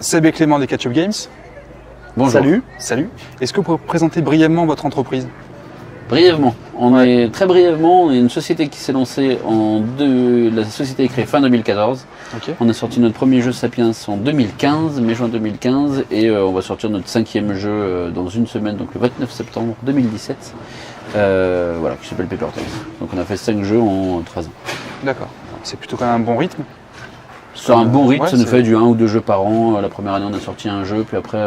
Seb et Clément des Catch Up Games. Bonjour. Salut. Est-ce que vous pouvez présenter brièvement votre entreprise ? Brièvement. On est une société qui s'est lancée la société est créée fin 2014. Okay. On a sorti notre premier jeu Sapiens en 2015, mai-juin 2015, et on va sortir notre 5e jeu dans une semaine, donc le 29 septembre 2017, qui s'appelle Paper Tales. Donc on a fait 5 jeux en 3 ans. D'accord. C'est plutôt quand même un bon rythme. C'est un bon rythme, ça nous fait du 1 ou 2 jeux par an. La première année on a sorti un jeu, puis après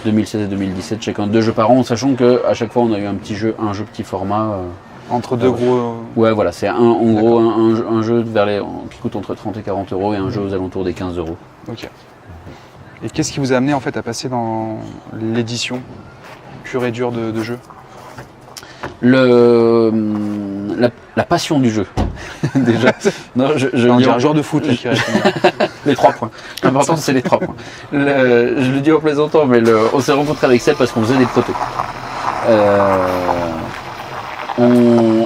2016 et 2017 chacun 2 jeux par an, sachant qu'à chaque fois on a eu un jeu petit format. Entre deux gros... Ouais voilà, c'est en gros un jeu qui coûte entre 30 et 40 euros et un jeu aux alentours des 15 euros. Ok. Et qu'est-ce qui vous a amené en fait à passer dans l'édition pure et dure de jeu ? La passion du jeu. Déjà. Non, on dirait un joueur de foot là, qui reste. Les 3 points. L'important c'est les 3 points. Je le dis en plaisantant, mais on s'est rencontrés avec Seb parce qu'on faisait des protos. On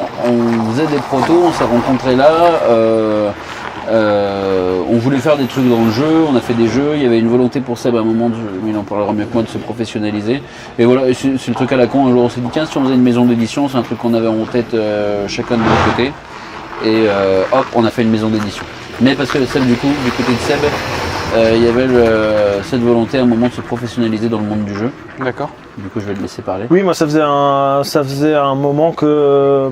faisait des protos, on s'est rencontrés là. On voulait faire des trucs dans le jeu, on a fait des jeux, il y avait une volonté pour Seb à un moment, mais il en parlera mieux que moi, de se professionnaliser. Et voilà, c'est le truc à la con, un jour on s'est dit tiens, si on faisait une maison d'édition, c'est un truc qu'on avait en tête chacun de notre côté. Et hop, on a fait une maison d'édition. Mais parce que Seb, du côté de Seb, il y avait cette volonté à un moment de se professionnaliser dans le monde du jeu. D'accord. Du coup, je vais le laisser parler. Oui, moi ça faisait un moment que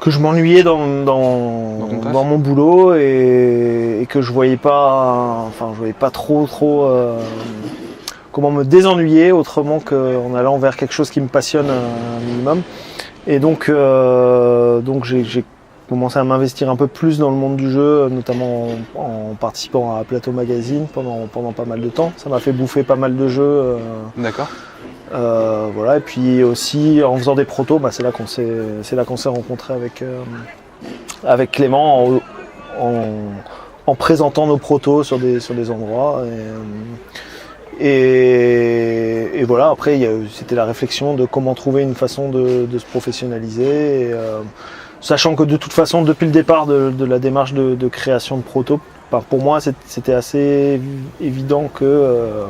je m'ennuyais dans mon boulot et que je voyais pas trop comment me désennuyer autrement qu'en allant vers quelque chose qui me passionne un minimum. Et donc j'ai commencé à m'investir un peu plus dans le monde du jeu, notamment en participant à Plateau Magazine pendant pas mal de temps. Ça m'a fait bouffer pas mal de jeux. D'accord. Et puis aussi en faisant des protos, c'est là qu'on s'est rencontrés avec Clément en présentant nos protos sur des endroits. Et voilà, après c'était la réflexion de comment trouver une façon de se professionnaliser. Sachant que de toute façon, depuis le départ de la démarche de création de protos, pour moi c'était assez évident que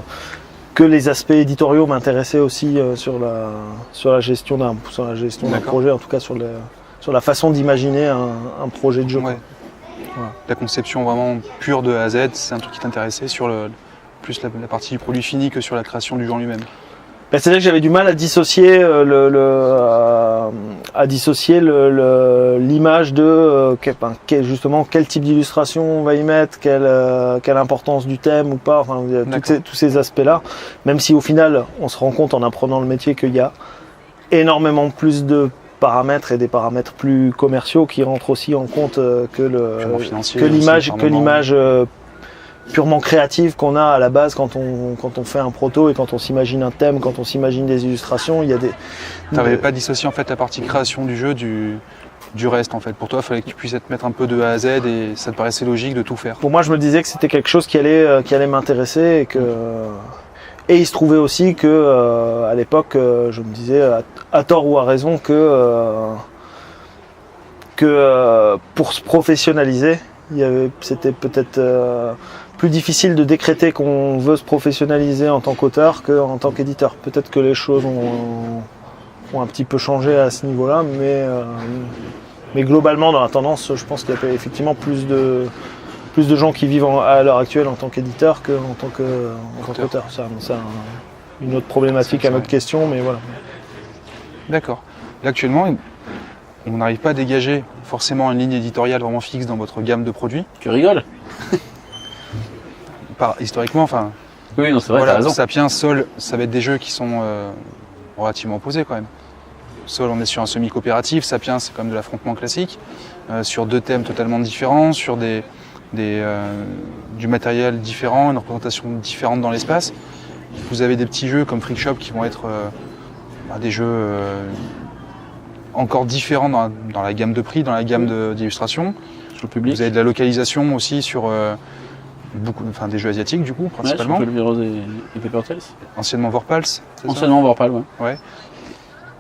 les aspects éditoriaux m'intéressaient aussi sur la gestion d'un projet, en tout cas sur la façon d'imaginer un projet de jeu. Ouais. Voilà. La conception vraiment pure de A à Z, c'est un truc qui t'intéressait sur plus la partie du produit fini que sur la création du jeu en lui-même. C'est-à-dire que j'avais du mal à dissocier l'image de justement quel type d'illustration on va y mettre, quelle importance du thème ou pas, tous ces aspects-là. Même si au final on se rend compte en apprenant le métier qu'il y a énormément plus de paramètres et des paramètres plus commerciaux qui rentrent aussi en compte que l'image purement créative qu'on a à la base quand on fait un proto et quand on s'imagine un thème, quand on s'imagine des illustrations, il y a des... Tu n'avais pas dissocié en fait la partie création du jeu du reste en fait. Pour toi, il fallait que tu puisses te mettre un peu de A à Z et ça te paraissait logique de tout faire. Pour moi, je me disais que c'était quelque chose qui allait m'intéresser et il se trouvait aussi que à l'époque, je me disais à tort ou à raison que pour se professionnaliser, c'était peut-être plus difficile de décréter qu'on veut se professionnaliser en tant qu'auteur qu'en tant qu'éditeur. Peut-être que les choses ont un petit peu changé à ce niveau-là, mais globalement dans la tendance, je pense qu'il y a effectivement plus de gens qui vivent à l'heure actuelle en tant qu'éditeur qu'en tant qu'auteur. C'est une autre problématique, une autre question, mais voilà. D'accord. Là actuellement, on n'arrive pas à dégager forcément une ligne éditoriale vraiment fixe dans votre gamme de produits. Tu rigoles ? Historiquement, enfin. Oui, non, c'est vrai, t'as raison. Sapiens, Sol, ça va être des jeux qui sont relativement opposés quand même. Sol, on est sur un semi-coopératif. Sapiens, c'est comme de l'affrontement classique, sur 2 thèmes totalement différents, sur du matériel différent, une représentation différente dans l'espace. Vous avez des petits jeux comme Freak Shop qui vont être des jeux encore différents dans la gamme de prix, dans la gamme d'illustration. Sur le public. Vous avez de la localisation aussi sur des jeux asiatiques du coup, principalement. Ouais, sur Rose et Paper Tales. Anciennement Vorpals. Anciennement Vorpal, ouais.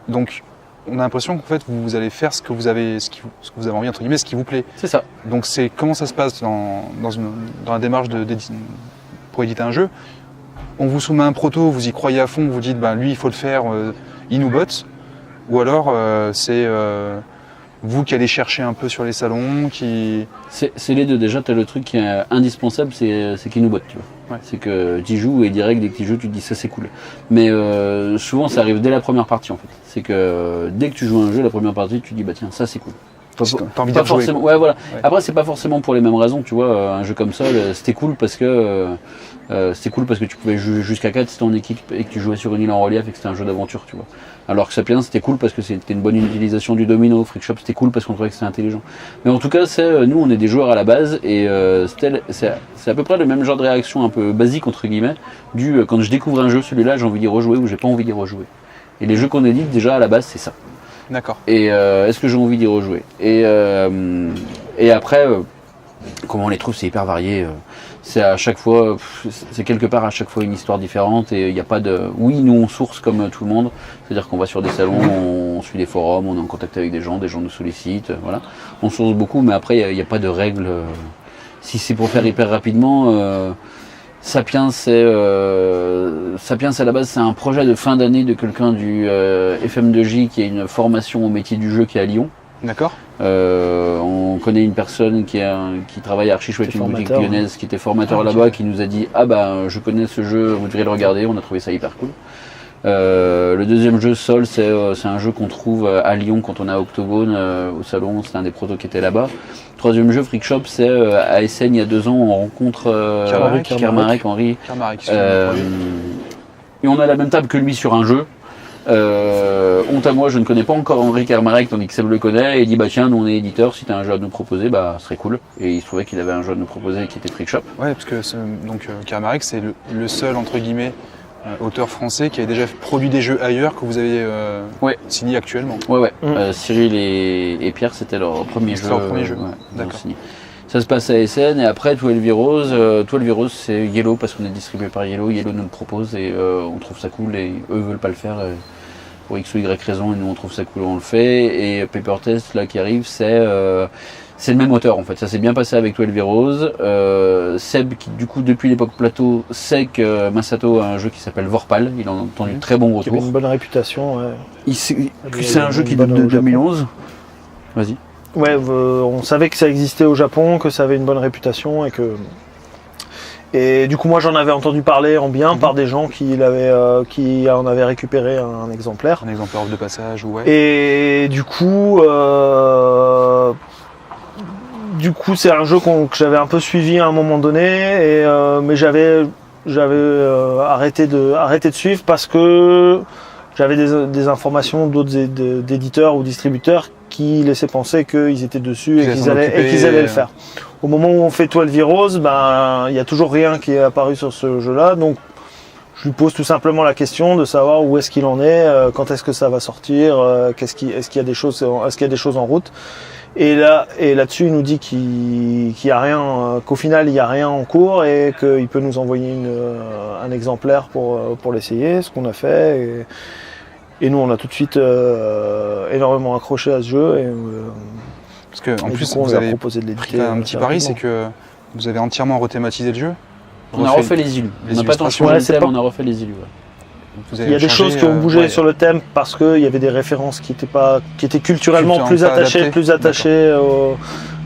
Donc, on a l'impression qu'en fait, vous allez faire ce que vous avez envie, entre guillemets, ce qui vous plaît. C'est ça. Donc, comment ça se passe dans la démarche pour éditer un jeu. On vous soumet un proto, vous y croyez à fond, vous dites lui il faut le faire, il nous botte. Ou alors c'est vous qui allez chercher un peu sur les salons, qui... C'est les deux. Déjà, tu as le truc qui est indispensable, c'est qu'il nous botte. Tu vois. Ouais. C'est que tu joues et direct, dès que tu joues, tu te dis ça c'est cool. Mais souvent, ça arrive dès la première partie en fait. C'est que dès que tu joues un jeu, la première partie, tu te dis tiens, ça c'est cool. T'as envie de rejouer, forcément. Ouais, voilà. Ouais. Après, c'est pas forcément pour les mêmes raisons, tu vois. Un jeu comme ça, c'était cool parce que tu pouvais jouer jusqu'à 4 si t'es en équipe et que tu jouais sur une île en relief et que c'était un jeu d'aventure, tu vois. Alors que Sapiens, c'était cool parce que c'était une bonne utilisation du domino. Freakshop, c'était cool parce qu'on trouvait que c'était intelligent. Mais en tout cas, nous, on est des joueurs à la base et c'est à peu près le même genre de réaction un peu basique entre guillemets. Quand je découvre un jeu, celui-là, j'ai envie d'y rejouer ou j'ai pas envie d'y rejouer. Et les jeux qu'on édite déjà à la base, c'est ça. D'accord. Et est-ce que j'ai envie d'y rejouer ? Et après, comment on les trouve, c'est hyper varié. C'est à chaque fois, c'est quelque part à chaque fois une histoire différente et il n'y a pas de. Oui, nous on source comme tout le monde, c'est-à-dire qu'on va sur des salons, on suit des forums, on est en contact avec des gens nous sollicitent, voilà. On source beaucoup, mais après il n'y a pas de règles. Si c'est pour faire hyper rapidement. Sapiens, à la base, c'est un projet de fin d'année de quelqu'un du FM2J qui a une formation au métier du jeu qui est à Lyon. D'accord. On connaît une personne qui travaille à Archichouette, une boutique lyonnaise, qui était formateur là-bas, qui nous a dit je connais ce jeu, vous devriez le regarder. On a trouvé ça hyper cool. Le deuxième jeu, Sol, c'est un jeu qu'on trouve à Lyon quand on a Octogone au salon. C'est un des protos qui était là-bas. Troisième jeu, Freakshop, c'est à Essen il y a 2 ans, on rencontre Kermarek, Henri. Et on a la même table que lui sur un jeu. Honte à moi, je ne connais pas encore Henri Kermarek, tandis que Seb le connaît, et il dit tiens, nous on est éditeur, si tu as un jeu à nous proposer, ce serait cool. Et il se trouvait qu'il avait un jeu à nous proposer qui était Freakshop. Ouais, parce que Kermarek, c'est le seul, entre guillemets, auteur français qui avait déjà produit des jeux ailleurs que vous avez signé actuellement. Ouais. Cyril et Pierre, c'était leur premier jeu. Leur premier jeu. D'accord. Ça se passe à Essen et après 12 Heroes. 12 Heroes, c'est Yellow parce qu'on est distribué par Yellow. Yellow nous le propose et on trouve ça cool et eux veulent pas le faire pour X ou Y raison et nous on trouve ça cool, on le fait. Et Paper Test là qui arrive, c'est le même auteur en fait. Ça s'est bien passé avec 12 Heroes. Seb qui du coup depuis l'époque plateau sait que Masato a un jeu qui s'appelle Vorpal. Il en a entendu très bons retours. Qui avait une bonne réputation. Ouais. C'est un jeu qui date de 2011. Vas-y. Ouais, on savait que ça existait au Japon, que ça avait une bonne réputation et du coup moi j'en avais entendu parler en bien par des gens qui en avaient récupéré un exemplaire. Un exemplaire de passage, ouais. Et du coup c'est un jeu que j'avais un peu suivi à un moment donné, mais j'avais arrêté de suivre parce que j'avais des informations d'autres d'éditeurs ou distributeurs qui laissaient penser qu'ils étaient dessus et qu'ils allaient le faire. Au moment où on fait 12 Heroes, il n'y a toujours rien qui est apparu sur ce jeu-là, donc je lui pose tout simplement la question de savoir où est-ce qu'il en est, quand est-ce que ça va sortir, est-ce qu'il y a des choses en route. Et là-dessus, il nous dit qu'il y a rien, qu'au final il n'y a rien en cours et qu'il peut nous envoyer un exemplaire pour l'essayer, ce qu'on a fait. Et nous, on a tout de suite énormément accroché à ce jeu. Parce que en plus, on vous a avez proposé de l'éditer. pris un petit pari, c'est que vous avez entièrement rethématisé le jeu. On a refait les îles. On n'a pas tant changé le thème, on a refait les îles. Il y a des choses qui ont bougé sur le thème parce qu'il y avait des références qui étaient culturellement plus attachées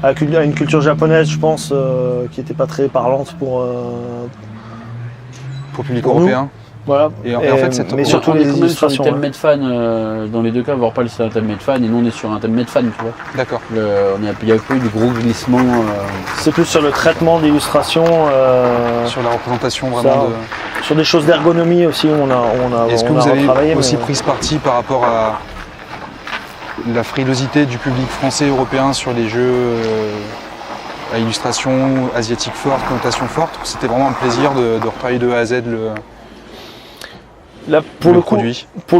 à une culture japonaise, je pense, qui n'était pas très parlante pour le public européen. Voilà. Et en fait, mais surtout les illustrations. Sur le thème Medfan, dans les deux cas, Vorpal c'est un thème Medfan et nous on est sur un thème Medfan, tu vois. D'accord. Il n'y a pas eu de gros glissements. C'est plus sur le traitement d'illustration. Sur la représentation vraiment sur des choses d'ergonomie aussi, on a Est-ce que vous avez retravaillé, aussi pris ce parti par rapport à la frilosité du public français et européen sur les jeux à illustration asiatique forte, connotation forte? C'était vraiment un plaisir de retravailler de A à Z Là, pour le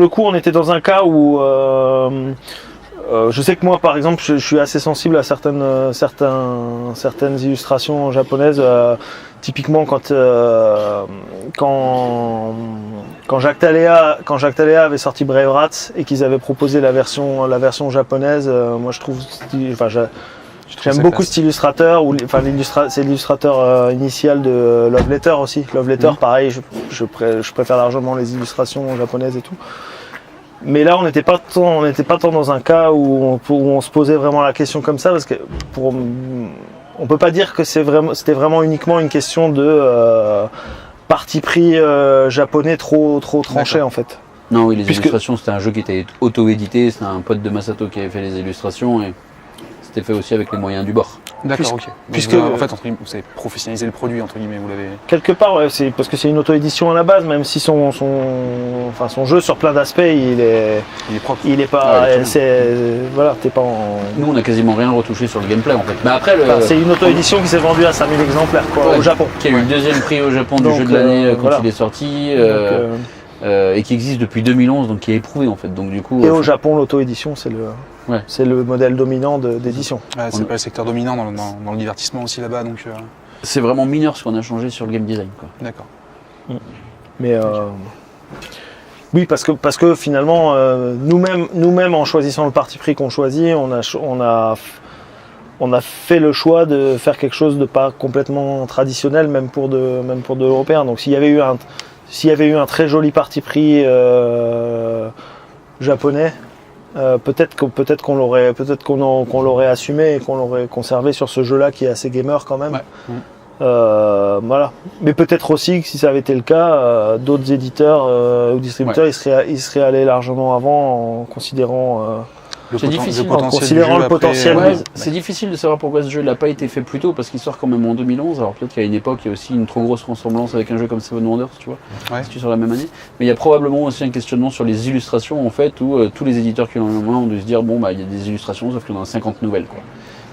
coup, on était dans un cas où je sais que moi, par exemple, je suis assez sensible à certaines illustrations japonaises. Typiquement, quand Jacques Taléa avait sorti Brave Rats et qu'ils avaient proposé la version japonaise, moi je trouve, J'aime beaucoup cet illustrateur, c'est l'illustrateur initial de Love Letter aussi. Love Letter, pareil, je préfère largement les illustrations japonaises et tout. Mais là, on n'était pas tant dans un cas où on se posait vraiment la question comme ça, parce que on peut pas dire que c'était vraiment uniquement une question de parti pris japonais trop tranché en fait. Non, oui, les illustrations, c'était un jeu qui était auto-édité, c'était un pote de Masato qui avait fait les illustrations et c'était fait aussi avec les moyens du bord. D'accord, ok. Puisque en fait, vous avez professionnalisé le produit, entre guillemets, vous l'avez. Quelque part, ouais, c'est parce que c'est une auto-édition à la base, même si son jeu sur plein d'aspects, il est propre. Il est pas, voilà, t'es pas en. Nous, on a quasiment rien retouché sur le gameplay en fait. Mais après, c'est une auto-édition qui s'est vendue à 5000 exemplaires, quoi, au Japon. Qui a eu le deuxième prix au Japon du jeu de l'année quand il est sorti. Et qui existe depuis 2011, donc qui est éprouvé en fait. Donc du coup. Et au Japon, l'auto-édition, c'est le modèle dominant d'édition. Ouais, c'est pas le secteur dominant dans le divertissement aussi là-bas, donc. C'est vraiment mineur ce qu'on a changé sur le game design, quoi. D'accord. Mais oui, parce que finalement, nous-mêmes, en choisissant le parti pris qu'on choisit, on a fait le choix de faire quelque chose de pas complètement traditionnel, même pour de l'européen. Donc s'il y avait eu un très joli parti pris japonais, peut-être qu'on l'aurait assumé et qu'on l'aurait conservé sur ce jeu-là qui est assez gamer quand même. Ouais. Voilà. Mais peut-être aussi que si ça avait été le cas, d'autres éditeurs ou distributeurs ils seraient allés largement avant en considérant le potentiel. C'est difficile de savoir pourquoi ce jeu n'a pas été fait plus tôt, parce qu'il sort quand même en 2011. Alors peut-être qu'à une époque, il y a aussi une trop grosse ressemblance avec un jeu comme Seven Wonders, tu vois, si tu sur la même année. Mais il y a probablement aussi un questionnement sur les illustrations, en fait, où tous les éditeurs qui l'ont eu en main ont dû se dire, bon, il y a des illustrations, sauf qu'il y en a 50 nouvelles, quoi.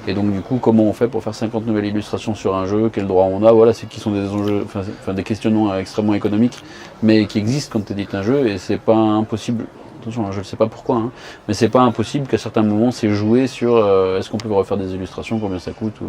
Et donc du coup, comment on fait pour faire 50 nouvelles illustrations sur un jeu, quel droit on a, voilà, c'est qui sont des enjeux, des questionnements extrêmement économiques, mais qui existent quand tu édites un jeu, et c'est pas impossible. Attention, je ne sais pas pourquoi, hein, mais c'est pas impossible qu'à certains moments c'est joué sur est-ce qu'on peut refaire des illustrations, combien ça coûte ou...